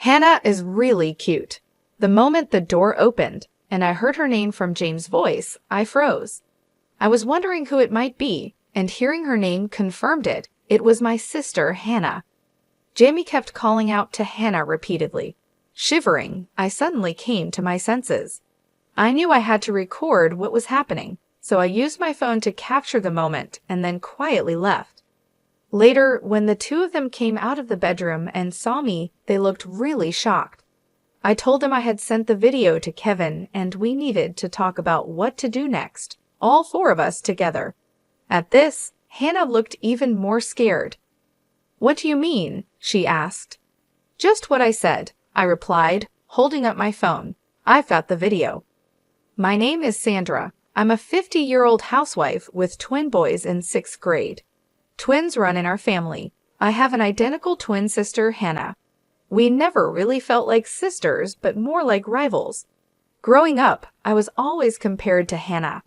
Hannah is really cute. The moment the door opened and I heard her name from James' voice, I froze. I was wondering who it might be, and hearing her name confirmed it. It was my sister, Hannah. Jamie kept calling out to Hannah repeatedly. Shivering, I suddenly came to my senses. I knew I had to record what was happening, so I used my phone to capture the moment and then quietly left. Later, when the two of them came out of the bedroom and saw me, they looked really shocked. I told them I had sent the video to Kevin and we needed to talk about what to do next, all four of us together. At this, Hannah looked even more scared. "What do you mean?" she asked. "Just what I said," I replied, holding up my phone. "I've got the video. My name is Sandra. I'm a 50-year-old housewife with twin boys in 6th grade. Twins run in our family. I have an identical twin sister, Hannah. We never really felt like sisters, but more like rivals. Growing up, I was always compared to Hannah.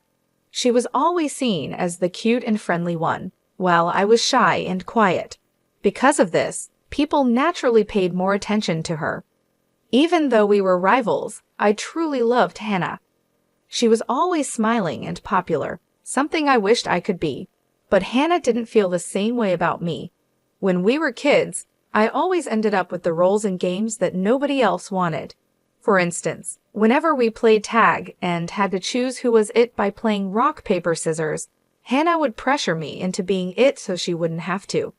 She was always seen as the cute and friendly one, while I was shy and quiet. Because of this, people naturally paid more attention to her. Even though we were rivals, I truly loved Hannah. She was always smiling and popular, something I wished I could be. But Hannah didn't feel the same way about me. When we were kids, I always ended up with the roles in games that nobody else wanted. For instance, whenever we played tag and had to choose who was it by playing rock, paper, scissors, Hannah would pressure me into being it so she wouldn't have to.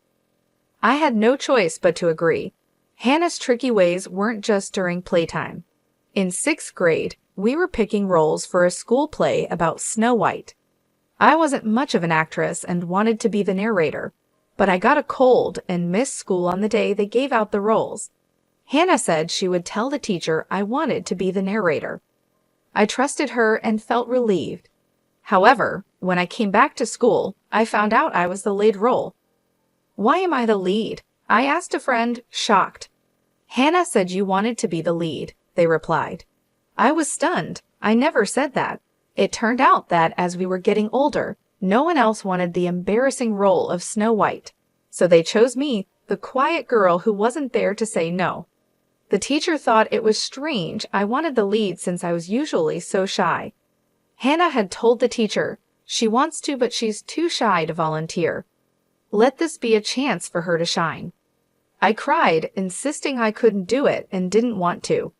I had no choice but to agree. Hannah's tricky ways weren't just during playtime. In 6th grade, we were picking roles for a school play about Snow White. I wasn't much of an actress and wanted to be the narrator, but I got a cold and missed school on the day they gave out the roles. Hannah said she would tell the teacher I wanted to be the narrator. I trusted her and felt relieved. However, when I came back to school, I found out I was the lead role. "Why am I the lead?" I asked a friend, shocked. "Hannah said you wanted to be the lead," they replied. I was stunned. I never said that. It turned out that as we were getting older, no one else wanted the embarrassing role of Snow White. So they chose me, the quiet girl who wasn't there to say no. The teacher thought it was strange I wanted the lead since I was usually so shy. Hannah had told the teacher, she wants to but she's too shy to volunteer. Let this be a chance for her to shine. I cried, insisting I couldn't do it and didn't want to.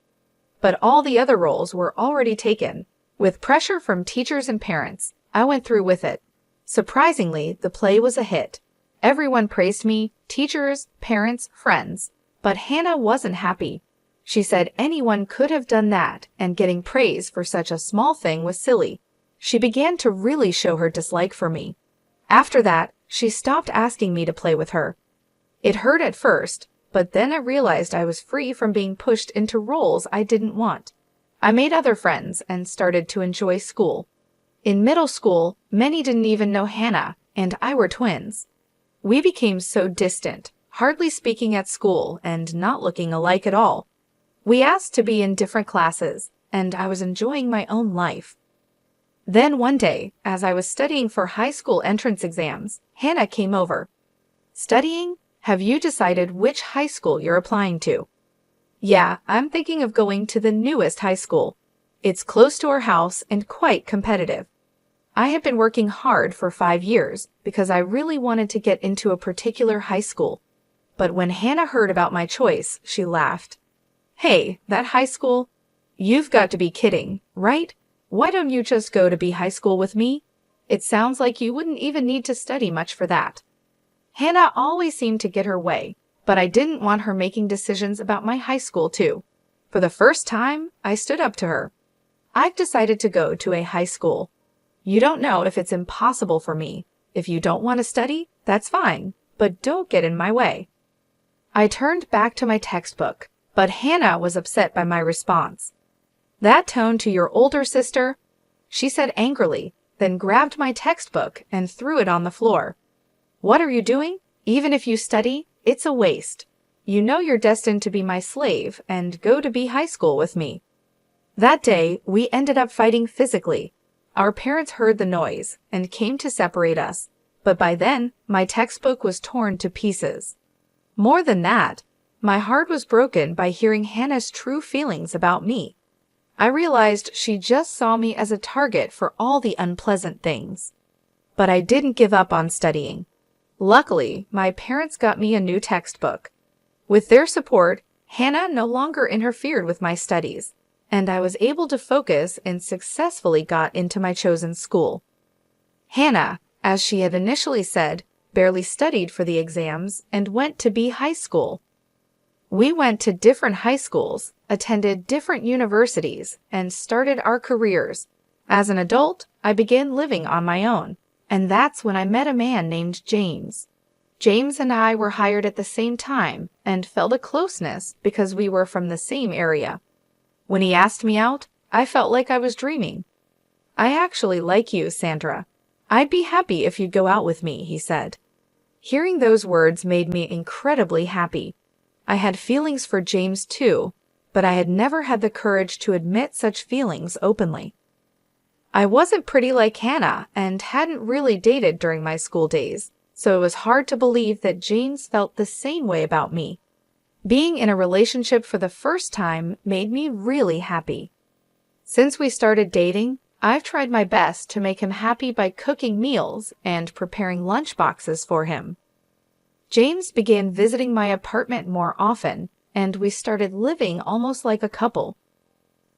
But all the other roles were already taken. With pressure from teachers and parents, I went through with it. Surprisingly, the play was a hit. Everyone praised me, teachers, parents, friends. But Hannah wasn't happy. She said anyone could have done that, and getting praise for such a small thing was silly. She began to really show her dislike for me. After that, she stopped asking me to play with her. It hurt at first, but then I realized I was free from being pushed into roles I didn't want. I made other friends and started to enjoy school. In middle school, many didn't even know Hannah, and I were twins. We became so distant, hardly speaking at school and not looking alike at all. We asked to be in different classes, and I was enjoying my own life. Then one day, as I was studying for high school entrance exams, Hannah came over. "Studying? Have you decided which high school you're applying to?" "Yeah, I'm thinking of going to the newest high school. It's close to our house and quite competitive." I had been working hard for 5 years because I really wanted to get into a particular high school. But when Hannah heard about my choice, she laughed. "Hey, that high school? You've got to be kidding, right? Why don't you just go to be high school with me? It sounds like you wouldn't even need to study much for that." Hannah always seemed to get her way, but I didn't want her making decisions about my high school too. For the first time, I stood up to her. "I've decided to go to a high school. You don't know if it's impossible for me. If you don't want to study, that's fine, but don't get in my way." I turned back to my textbook, but Hannah was upset by my response. "That tone to your older sister?" she said angrily, then grabbed my textbook and threw it on the floor. "What are you doing? Even if you study, it's a waste. You know you're destined to be my slave and go to be high school with me." That day, we ended up fighting physically. Our parents heard the noise and came to separate us, but by then, my textbook was torn to pieces. More than that, My heart was broken by hearing Hannah's true feelings about me. I realized she just saw me as a target for all the unpleasant things. But I didn't give up on studying. Luckily, my parents got me a new textbook. With their support, Hannah no longer interfered with my studies, and I was able to focus and successfully got into my chosen school. Hannah, as she had initially said, barely studied for the exams and went to B High School. We went to different high schools, attended different universities, and started our careers. As an adult, I began living on my own, and that's when I met a man named James. James and I were hired at the same time and felt a closeness because we were from the same area. When he asked me out, I felt like I was dreaming. "I actually like you, Sandra. I'd be happy if you'd go out with me," he said. Hearing those words made me incredibly happy. I had feelings for James too, but I had never had the courage to admit such feelings openly. I wasn't pretty like Hannah and hadn't really dated during my school days, so it was hard to believe that James felt the same way about me. Being in a relationship for the first time made me really happy. Since we started dating, I've tried my best to make him happy by cooking meals and preparing lunch boxes for him. James began visiting my apartment more often, and we started living almost like a couple.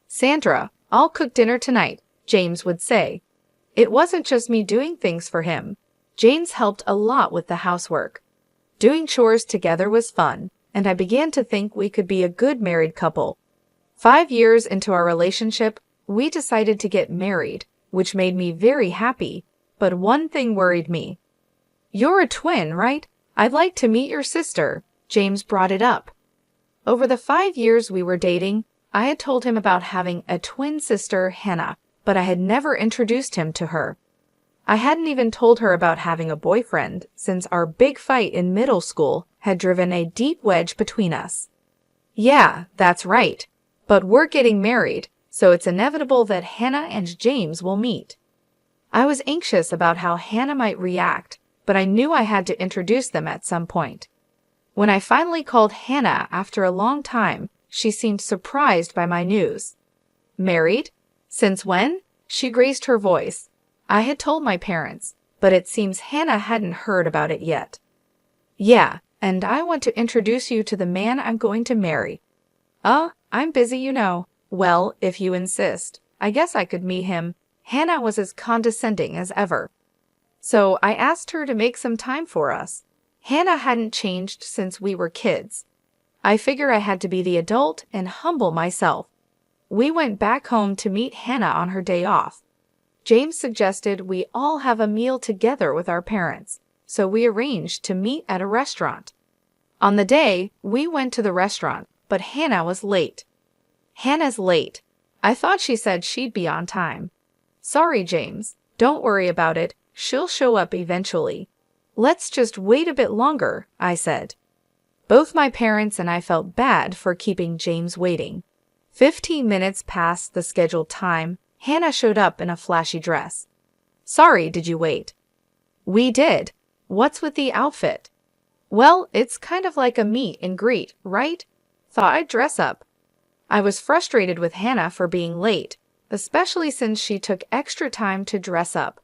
"Sandra, I'll cook dinner tonight," James would say. It wasn't just me doing things for him. James helped a lot with the housework. Doing chores together was fun, and I began to think we could be a good married couple. 5 years into our relationship, we decided to get married, which made me very happy, but one thing worried me. "You're a twin, right? I'd like to meet your sister," James brought it up. Over the 5 years we were dating, I had told him about having a twin sister, Hannah, but I had never introduced him to her. I hadn't even told her about having a boyfriend, since our big fight in middle school had driven a deep wedge between us. "Yeah, that's right. But we're getting married, so it's inevitable that Hannah and James will meet." I was anxious about how Hannah might react, but I knew I had to introduce them at some point. When I finally called Hannah after a long time, she seemed surprised by my news. "Married? Since when?" She raised her voice. I had told my parents, but it seems Hannah hadn't heard about it yet. "Yeah, and I want to introduce you to the man I'm going to marry." I'm busy, you know." "Well, if you insist, I guess I could meet him." Hannah was as condescending as ever. So I asked her to make some time for us. Hannah hadn't changed since we were kids. I figured I had to be the adult and humble myself. We went back home to meet Hannah on her day off. James suggested we all have a meal together with our parents, so we arranged to meet at a restaurant. On the day, we went to the restaurant, but Hannah was late. "Hannah's late. I thought she said she'd be on time." "Sorry, James. Don't worry about it. She'll show up eventually." "Let's just wait a bit longer," I said. Both my parents and I felt bad for keeping James waiting. 15 minutes past the scheduled time, Hannah showed up in a flashy dress. "Sorry, did you wait?" "We did. What's with the outfit?" "Well, it's kind of like a meet and greet, right? Thought I'd dress up." I was frustrated with Hannah for being late, especially since she took extra time to dress up.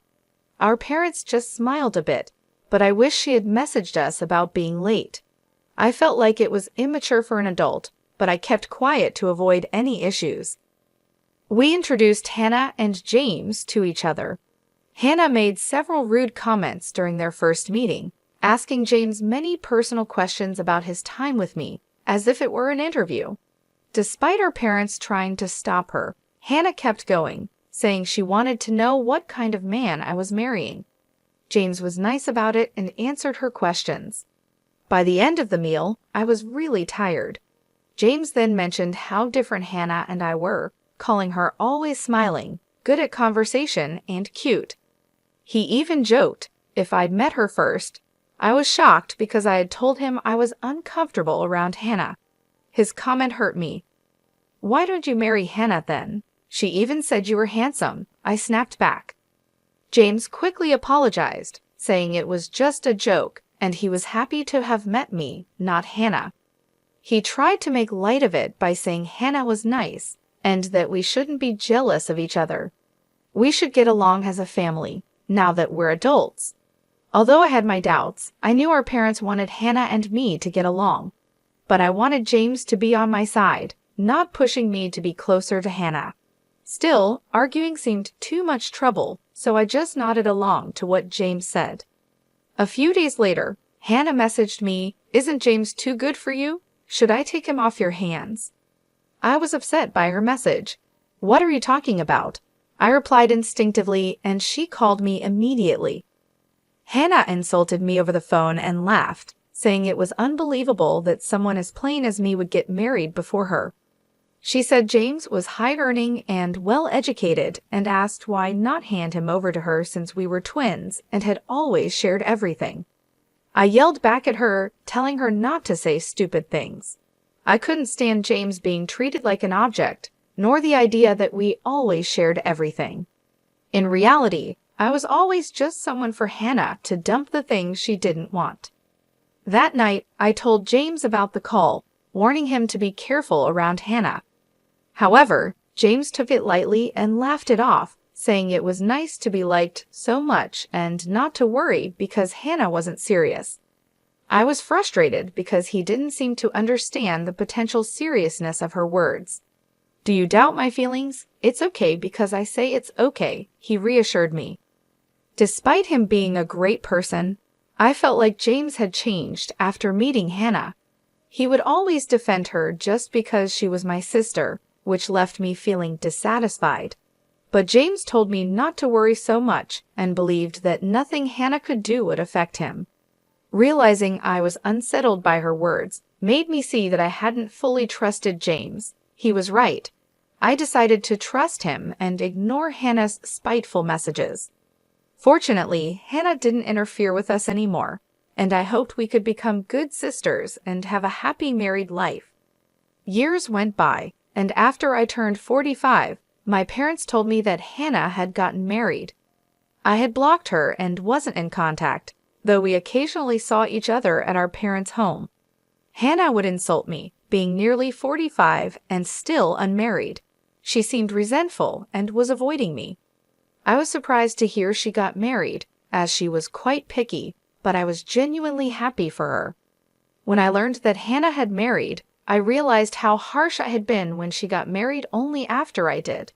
Our parents just smiled a bit, but I wish she had messaged us about being late. I felt like it was immature for an adult, but I kept quiet to avoid any issues. We introduced Hannah and James to each other. Hannah made several rude comments during their first meeting, asking James many personal questions about his time with me, as if it were an interview. Despite her parents trying to stop her, Hannah kept going, saying she wanted to know what kind of man I was marrying. James was nice about it and answered her questions. By the end of the meal, I was really tired. James then mentioned how different Hannah and I were, calling her always smiling, good at conversation, and cute. He even joked if I'd met her first. I was shocked because I had told him I was uncomfortable around Hannah. His comment hurt me. "Why don't you marry Hannah then? She even said you were handsome," I snapped back. James quickly apologized, saying it was just a joke and he was happy to have met me, not Hannah. He tried to make light of it by saying Hannah was nice and that we shouldn't be jealous of each other. We should get along as a family, now that we're adults. Although I had my doubts, I knew our parents wanted Hannah and me to get along. But I wanted James to be on my side, not pushing me to be closer to Hannah. Still, arguing seemed too much trouble, so I just nodded along to what James said. A few days later, Hannah messaged me, "Isn't James too good for you? Should I take him off your hands?" I was upset by her message. "What are you talking about?" I replied instinctively, and she called me immediately. Hannah insulted me over the phone and laughed, saying it was unbelievable that someone as plain as me would get married before her. She said James was high-earning and well-educated and asked why not hand him over to her since we were twins and had always shared everything. I yelled back at her, telling her not to say stupid things. I couldn't stand James being treated like an object, nor the idea that we always shared everything. In reality, I was always just someone for Hannah to dump the things she didn't want. That night, I told James about the call, warning him to be careful around Hannah. However, James took it lightly and laughed it off, saying it was nice to be liked so much and not to worry because Hannah wasn't serious. I was frustrated because he didn't seem to understand the potential seriousness of her words. "Do you doubt my feelings? It's okay because I say it's okay," he reassured me. Despite him being a great person, I felt like James had changed after meeting Hannah. He would always defend her just because she was my sister, which left me feeling dissatisfied. But James told me not to worry so much and believed that nothing Hannah could do would affect him. Realizing I was unsettled by her words made me see that I hadn't fully trusted James. He was right. I decided to trust him and ignore Hannah's spiteful messages. Fortunately, Hannah didn't interfere with us anymore, and I hoped we could become good sisters and have a happy married life. Years went by, and after I turned 45, my parents told me that Hannah had gotten married. I had blocked her and wasn't in contact, though we occasionally saw each other at our parents' home. Hannah would insult me, being nearly 45 and still unmarried. She seemed resentful and was avoiding me. I was surprised to hear she got married, as she was quite picky, but I was genuinely happy for her. When I learned that Hannah had married, I realized how harsh I had been when she got married only after I did.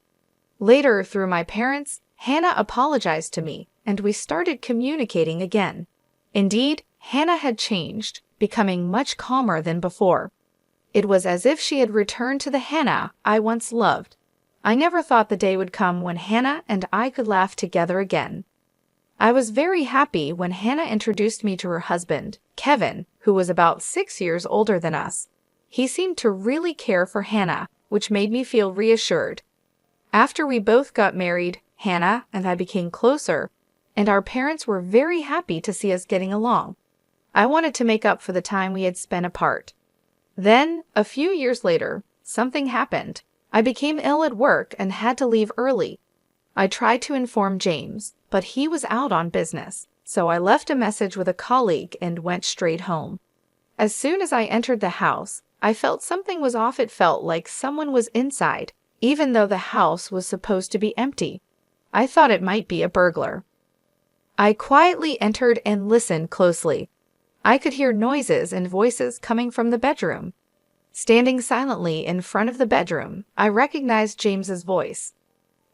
Later, through my parents, Hannah apologized to me, and we started communicating again. Indeed, Hannah had changed, becoming much calmer than before. It was as if she had returned to the Hannah I once loved. I never thought the day would come when Hannah and I could laugh together again. I was very happy when Hannah introduced me to her husband, Kevin, who was about 6 years older than us. He seemed to really care for Hannah, which made me feel reassured. After we both got married, Hannah and I became closer, and our parents were very happy to see us getting along. I wanted to make up for the time we had spent apart. Then, a few years later, something happened. I became ill at work and had to leave early. I tried to inform James, but he was out on business, so I left a message with a colleague and went straight home. As soon as I entered the house, I felt something was off. It felt like someone was inside, even though the house was supposed to be empty. I thought it might be a burglar. I quietly entered and listened closely. I could hear noises and voices coming from the bedroom. Standing silently in front of the bedroom, I recognized James's voice.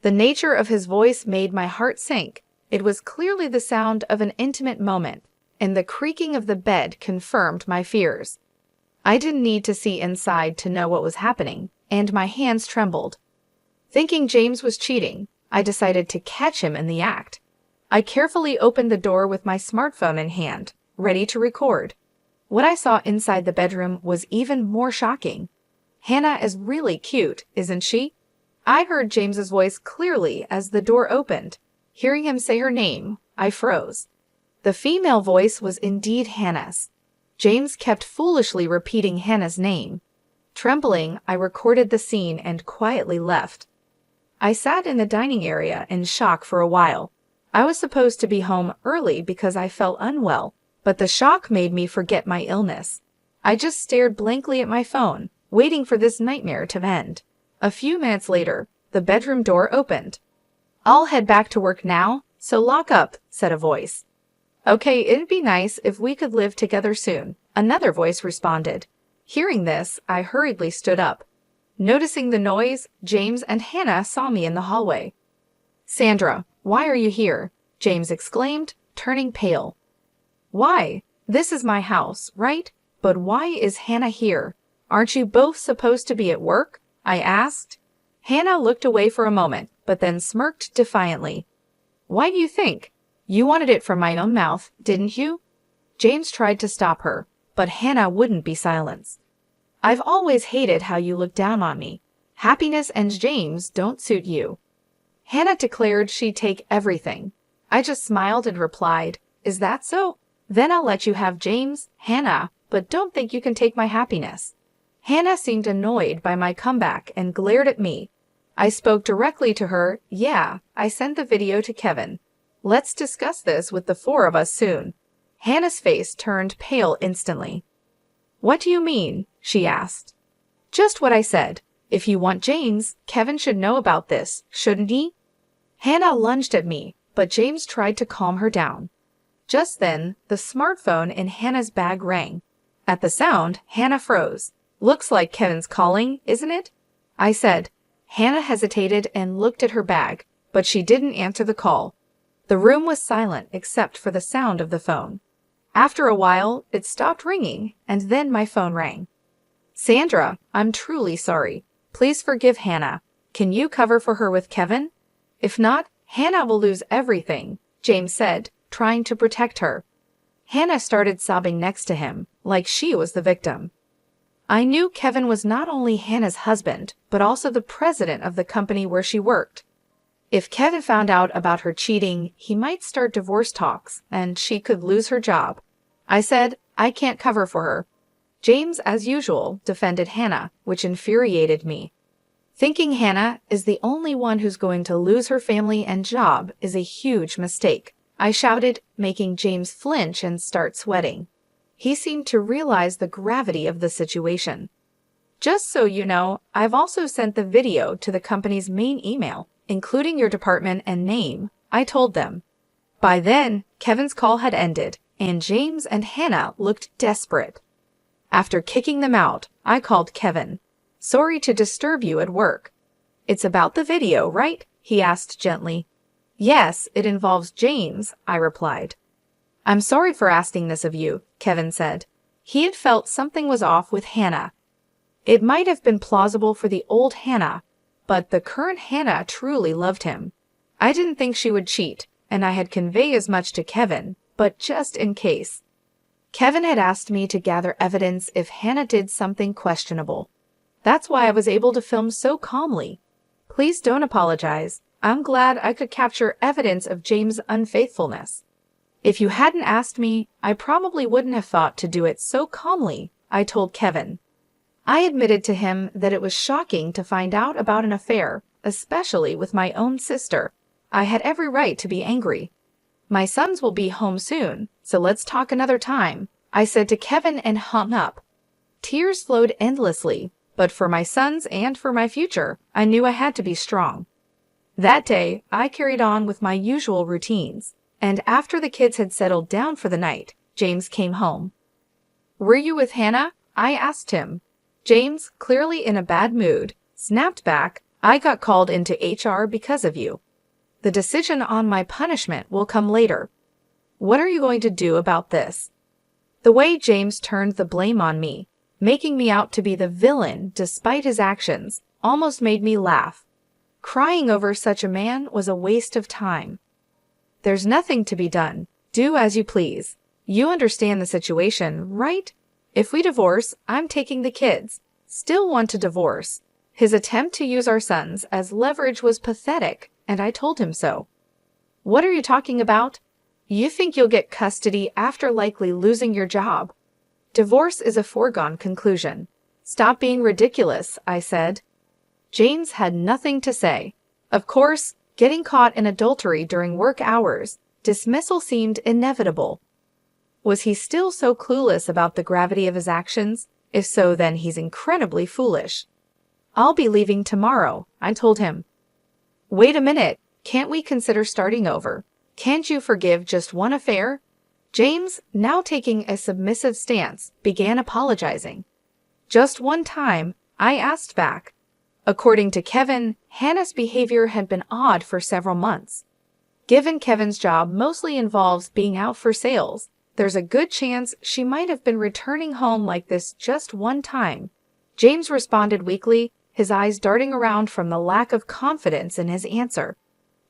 The nature of his voice made my heart sink. It was clearly the sound of an intimate moment, and the creaking of the bed confirmed my fears. I didn't need to see inside to know what was happening, and my hands trembled. Thinking James was cheating, I decided to catch him in the act. I carefully opened the door with my smartphone in hand, ready to record. What I saw inside the bedroom was even more shocking. "Hannah is really cute, isn't she?" I heard James's voice clearly as the door opened. Hearing him say her name, I froze. The female voice was indeed Hannah's. James kept foolishly repeating Hannah's name. Trembling, I recorded the scene and quietly left. I sat in the dining area in shock for a while. I was supposed to be home early because I felt unwell, but the shock made me forget my illness. I just stared blankly at my phone, waiting for this nightmare to end. A few minutes later, the bedroom door opened. "I'll head back to work now, so lock up," said a voice. "Okay, it'd be nice if we could live together soon," another voice responded. Hearing this, I hurriedly stood up. Noticing the noise, James and Hannah saw me in the hallway. "Sandra, why are you here?" James exclaimed, turning pale. "Why? This is my house, right? But why is Hannah here? Aren't you both supposed to be at work?" I asked. Hannah looked away for a moment, but then smirked defiantly. "Why do you think? You wanted it from my own mouth, didn't you?" James tried to stop her, but Hannah wouldn't be silenced. "I've always hated how you look down on me. Happiness and James don't suit you." Hannah declared she'd take everything. I just smiled and replied, "Is that so? Then I'll let you have James, Hannah, but don't think you can take my happiness." Hannah seemed annoyed by my comeback and glared at me. I spoke directly to her. "Yeah, I sent the video to Kevin. Let's discuss this with the four of us soon." Hannah's face turned pale instantly. "What do you mean?" she asked. "Just what I said. If you want James, Kevin should know about this, shouldn't he?" Hannah lunged at me, but James tried to calm her down. Just then, the smartphone in Hannah's bag rang. At the sound, Hannah froze. "Looks like Kevin's calling, isn't it?" I said. Hannah hesitated and looked at her bag, but she didn't answer the call. The room was silent except for the sound of the phone. After a while, it stopped ringing, and then my phone rang. "Sandra, I'm truly sorry. Please forgive Hannah. Can you cover for her with Kevin? If not, Hannah will lose everything," James said, trying to protect her. Hannah started sobbing next to him, like she was the victim. I knew Kevin was not only Hannah's husband, but also the president of the company where she worked. If Kevin found out about her cheating, he might start divorce talks, and she could lose her job. I said, "I can't cover for her." James, as usual, defended Hannah, which infuriated me. Thinking Hannah is the only one who's going to lose her family and job is a huge mistake, I shouted, making James flinch and start sweating. He seemed to realize the gravity of the situation. "Just so you know, I've also sent the video to the company's main email, including your department and name," I told them. By then, Kevin's call had ended, and James and Hannah looked desperate. After kicking them out, I called Kevin. "Sorry to disturb you at work." "It's about the video, right?" he asked gently. "Yes, it involves James," I replied. "I'm sorry for asking this of you," Kevin said. He had felt something was off with Hannah. It might have been plausible for the old Hannah, but the current Hannah truly loved him. I didn't think she would cheat, and I had conveyed as much to Kevin, but just in case. Kevin had asked me to gather evidence if Hannah did something questionable. That's why I was able to film so calmly. Please don't apologize. I'm glad I could capture evidence of James' unfaithfulness. If you hadn't asked me, I probably wouldn't have thought to do it so calmly, I told Kevin. I admitted to him that it was shocking to find out about an affair, especially with my own sister. I had every right to be angry. "My sons will be home soon, so let's talk another time," I said to Kevin and hung up. Tears flowed endlessly, but for my sons and for my future, I knew I had to be strong. That day, I carried on with my usual routines, and after the kids had settled down for the night, James came home. "Were you with Hannah?" I asked him. James, clearly in a bad mood, snapped back, "I got called into HR because of you. The decision on my punishment will come later. What are you going to do about this?" The way James turned the blame on me, making me out to be the villain despite his actions, almost made me laugh. Crying over such a man was a waste of time. "There's nothing to be done. Do as you please. You understand the situation, right? If we divorce, I'm taking the kids. Still want to divorce." His attempt to use our sons as leverage was pathetic, and I told him so. "What are you talking about? You think you'll get custody after likely losing your job. Divorce is a foregone conclusion. Stop being ridiculous," I said. James had nothing to say. Of course, getting caught in adultery during work hours, dismissal seemed inevitable. Was he still so clueless about the gravity of his actions? If so, then he's incredibly foolish. I'll be leaving tomorrow, I told him. Wait a minute, can't we consider starting over? Can't you forgive just one affair? James, now taking a submissive stance, began apologizing. Just one time, I asked back. According to Kevin, Hannah's behavior had been odd for several months. Given Kevin's job mostly involves being out for sales, there's a good chance she might have been returning home like this just one time. James responded weakly, his eyes darting around from the lack of confidence in his answer.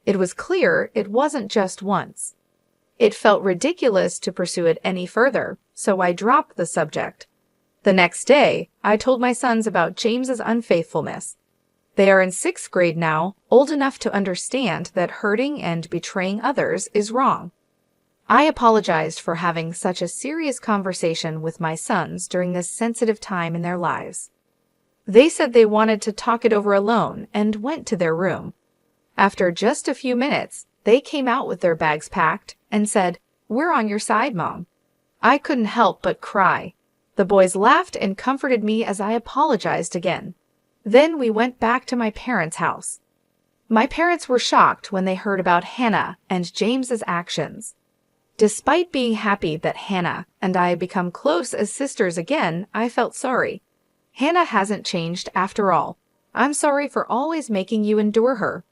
It was clear it wasn't just once. It felt ridiculous to pursue it any further, so I dropped the subject. The next day, I told my sons about James's unfaithfulness. They are in 6th grade now, old enough to understand that hurting and betraying others is wrong. I apologized for having such a serious conversation with my sons during this sensitive time in their lives. They said they wanted to talk it over alone and went to their room. After just a few minutes, they came out with their bags packed and said, "We're on your side, Mom." I couldn't help but cry. The boys laughed and comforted me as I apologized again. Then we went back to my parents' house. My parents were shocked when they heard about Hannah and James's actions. Despite being happy that Hannah and I had become close as sisters again, I felt sorry. Hannah hasn't changed after all. I'm sorry for always making you endure her.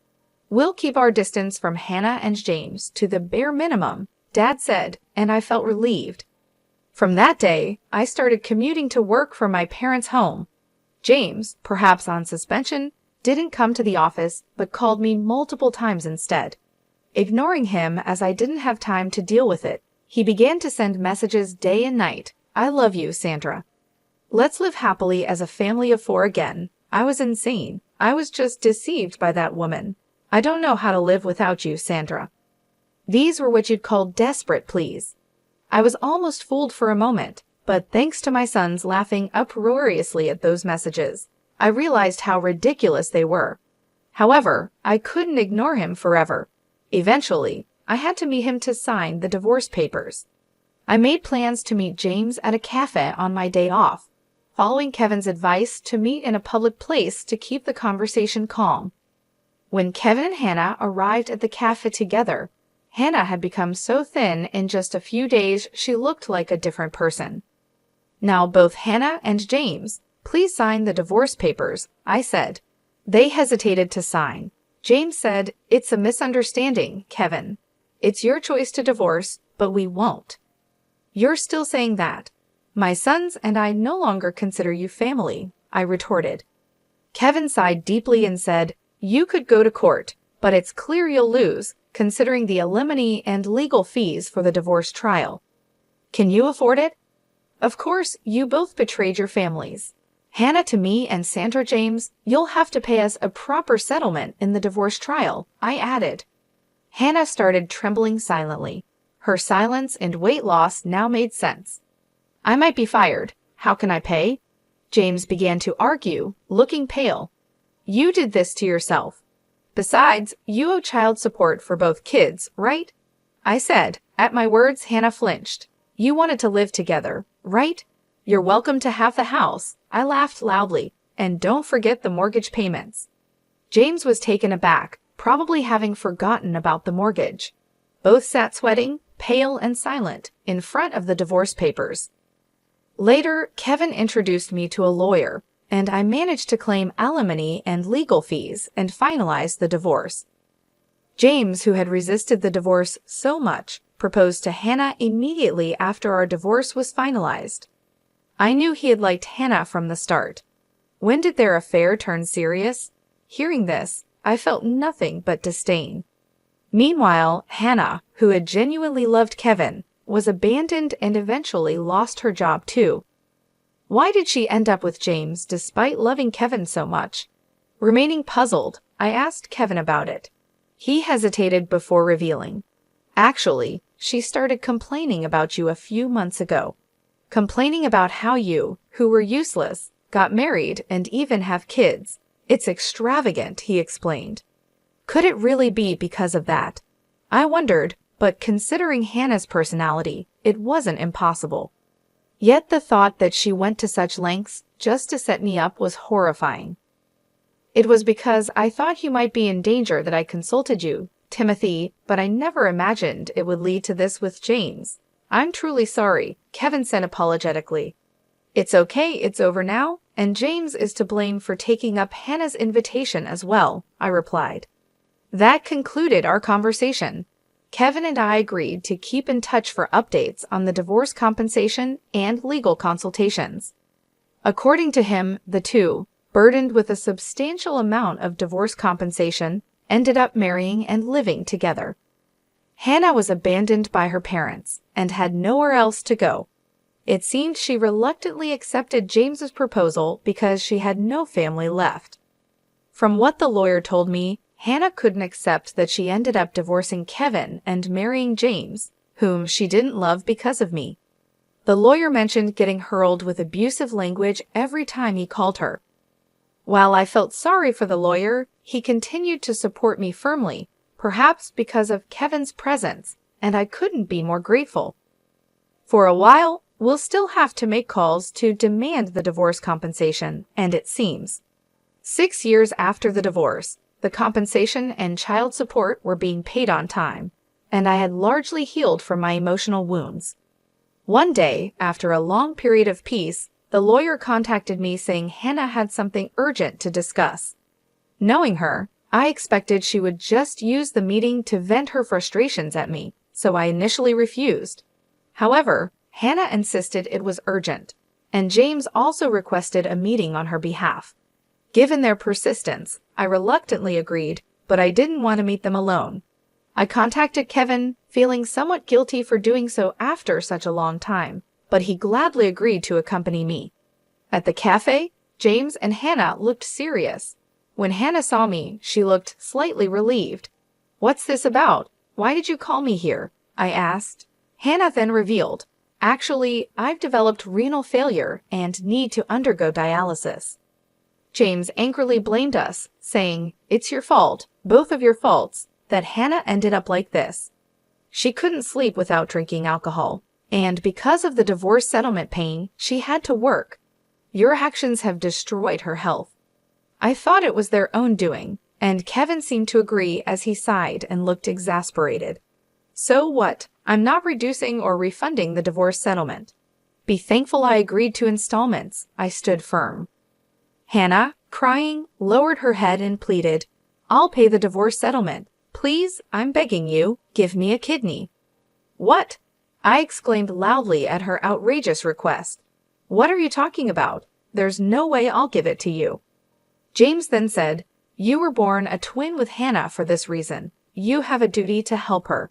We'll keep our distance from Hannah and James to the bare minimum, Dad said, and I felt relieved. From that day, I started commuting to work from my parents' home. James, perhaps on suspension, didn't come to the office but called me multiple times instead. Ignoring him as I didn't have time to deal with it, he began to send messages day and night. "I love you, Sandra. Let's live happily as a family of 4 again." I was insane. I was just deceived by that woman. "I don't know how to live without you, Sandra." These were what you'd call desperate pleas. I was almost fooled for a moment, but thanks to my sons laughing uproariously at those messages, I realized how ridiculous they were. However, I couldn't ignore him forever. Eventually, I had to meet him to sign the divorce papers. I made plans to meet James at a cafe on my day off, following Kevin's advice to meet in a public place to keep the conversation calm. When Kevin and Hannah arrived at the cafe together, Hannah had become so thin in just a few days she looked like a different person. "Now both Hannah and James, please sign the divorce papers," I said. They hesitated to sign. James said, "It's a misunderstanding, Kevin. It's your choice to divorce, but we won't." "You're still saying that. My sons and I no longer consider you family," I retorted. Kevin sighed deeply and said, "You could go to court, but it's clear you'll lose, considering the alimony and legal fees for the divorce trial. Can you afford it? Of course, you both betrayed your families. Hannah to me and Sandra James, you'll have to pay us a proper settlement in the divorce trial," I added. Hannah started trembling silently. Her silence and weight loss now made sense. "I might be fired. How can I pay?" James began to argue, looking pale. "You did this to yourself. Besides, you owe child support for both kids, right?" I said. At my words, Hannah flinched. "You wanted to live together, right? You're welcome to have the house." I laughed loudly. "And don't forget the mortgage payments." James was taken aback, probably having forgotten about the mortgage. Both sat sweating, pale and silent, in front of the divorce papers. Later, Kevin introduced me to a lawyer, and I managed to claim alimony and legal fees and finalize the divorce. James, who had resisted the divorce so much, proposed to Hannah immediately after our divorce was finalized. I knew he had liked Hannah from the start. When did their affair turn serious? Hearing this, I felt nothing but disdain. Meanwhile, Hannah, who had genuinely loved Kevin, was abandoned and eventually lost her job too. Why did she end up with James despite loving Kevin so much? Remaining puzzled, I asked Kevin about it. He hesitated before revealing. "Actually, she started complaining about you a few months ago. Complaining about how you, who were useless, got married and even have kids. It's extravagant," he explained. Could it really be because of that? I wondered, but considering Hannah's personality, it wasn't impossible. Yet the thought that she went to such lengths just to set me up was horrifying. It was because I thought you might be in danger that I consulted you, Timothy, but I never imagined it would lead to this with James. I'm truly sorry, Kevin said apologetically. It's okay, it's over now, and James is to blame for taking up Hannah's invitation as well, I replied. That concluded our conversation. Kevin and I agreed to keep in touch for updates on the divorce compensation and legal consultations. According to him, the two, burdened with a substantial amount of divorce compensation, ended up marrying and living together. Hannah was abandoned by her parents and had nowhere else to go. It seemed she reluctantly accepted James's proposal because she had no family left. From what the lawyer told me, Hannah couldn't accept that she ended up divorcing Kevin and marrying James, whom she didn't love because of me. The lawyer mentioned getting hurled with abusive language every time he called her. While I felt sorry for the lawyer, he continued to support me firmly, perhaps because of Kevin's presence, and I couldn't be more grateful. For a while, we'll still have to make calls to demand the divorce compensation, and it seems 6 years after the divorce, the compensation and child support were being paid on time, and I had largely healed from my emotional wounds. One day, after a long period of peace, the lawyer contacted me saying Hannah had something urgent to discuss. Knowing her, I expected she would just use the meeting to vent her frustrations at me, so I initially refused. However, Hannah insisted it was urgent, and James also requested a meeting on her behalf. Given their persistence, I reluctantly agreed, but I didn't want to meet them alone. I contacted Kevin, feeling somewhat guilty for doing so after such a long time, but he gladly agreed to accompany me. At the cafe, James and Hannah looked serious. When Hannah saw me, she looked slightly relieved. "What's this about? Why did you call me here?" I asked. Hannah then revealed, "Actually, I've developed renal failure and need to undergo dialysis." James angrily blamed us, saying, "It's your fault, both of your faults, that Hannah ended up like this. She couldn't sleep without drinking alcohol, and because of the divorce settlement pain, she had to work. Your actions have destroyed her health." I thought it was their own doing, and Kevin seemed to agree as he sighed and looked exasperated. "So what? I'm not reducing or refunding the divorce settlement. Be thankful I agreed to installments," I stood firm. Hannah, crying, lowered her head and pleaded, "I'll pay the divorce settlement. Please, I'm begging you, give me a kidney." "What?" I exclaimed loudly at her outrageous request. "What are you talking about? There's no way I'll give it to you." James then said, "You were born a twin with Hannah for this reason. You have a duty to help her."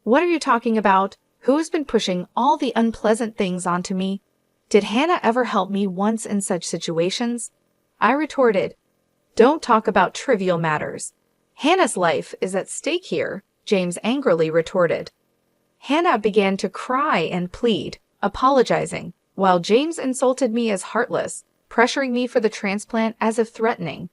"What are you talking about? Who has been pushing all the unpleasant things onto me? Did Hannah ever help me once in such situations?" I retorted, "Don't talk about trivial matters. Hannah's life is at stake here," James angrily retorted. Hannah began to cry and plead, apologizing, while James insulted me as heartless, pressuring me for the transplant as if threatening.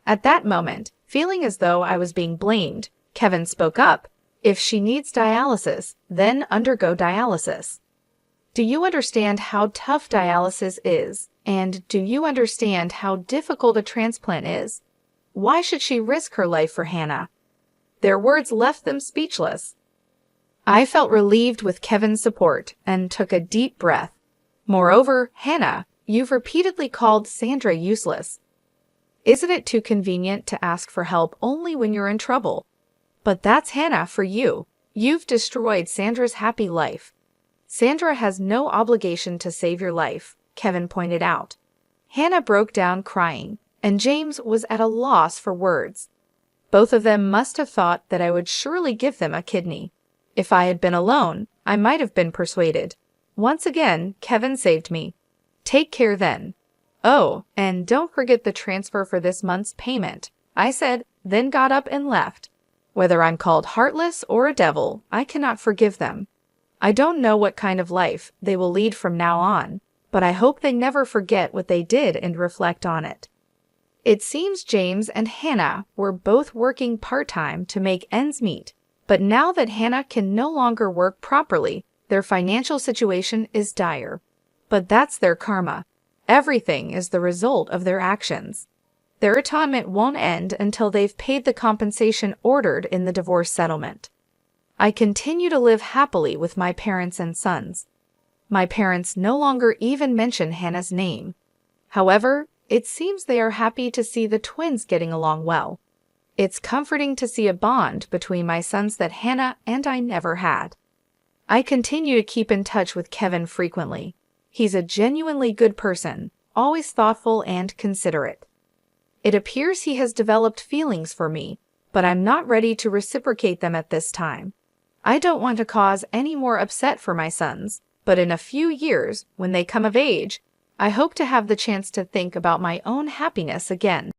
At that moment, feeling as though I was being blamed, Kevin spoke up, "If she needs dialysis, then undergo dialysis. Do you understand how tough dialysis is? And do you understand how difficult a transplant is? Why should she risk her life for Hannah?" Their words left them speechless. I felt relieved with Kevin's support and took a deep breath. "Moreover, Hannah, you've repeatedly called Sandra useless. Isn't it too convenient to ask for help only when you're in trouble? But that's Hannah for you. You've destroyed Sandra's happy life. Sandra has no obligation to save your life," Kevin pointed out. Hannah broke down crying, and James was at a loss for words. Both of them must have thought that I would surely give them a kidney. If I had been alone, I might have been persuaded. Once again, Kevin saved me. "Take care then. Oh, and don't forget the transfer for this month's payment," I said, then got up and left. Whether I'm called heartless or a devil, I cannot forgive them. I don't know what kind of life they will lead from now on, but I hope they never forget what they did and reflect on it. It seems James and Hannah were both working part-time to make ends meet, But now that Hannah can no longer work properly, their financial situation is dire. But that's their karma. Everything is the result of their actions. Their atonement won't end until they've paid the compensation ordered in the divorce settlement. I continue to live happily with my parents and sons. My parents no longer even mention Hannah's name. However, it seems they are happy to see the twins getting along well. It's comforting to see a bond between my sons that Hannah and I never had. I continue to keep in touch with Kevin frequently. He's a genuinely good person, always thoughtful and considerate. It appears he has developed feelings for me, but I'm not ready to reciprocate them at this time. I don't want to cause any more upset for my sons, but in a few years, when they come of age, I hope to have the chance to think about my own happiness again.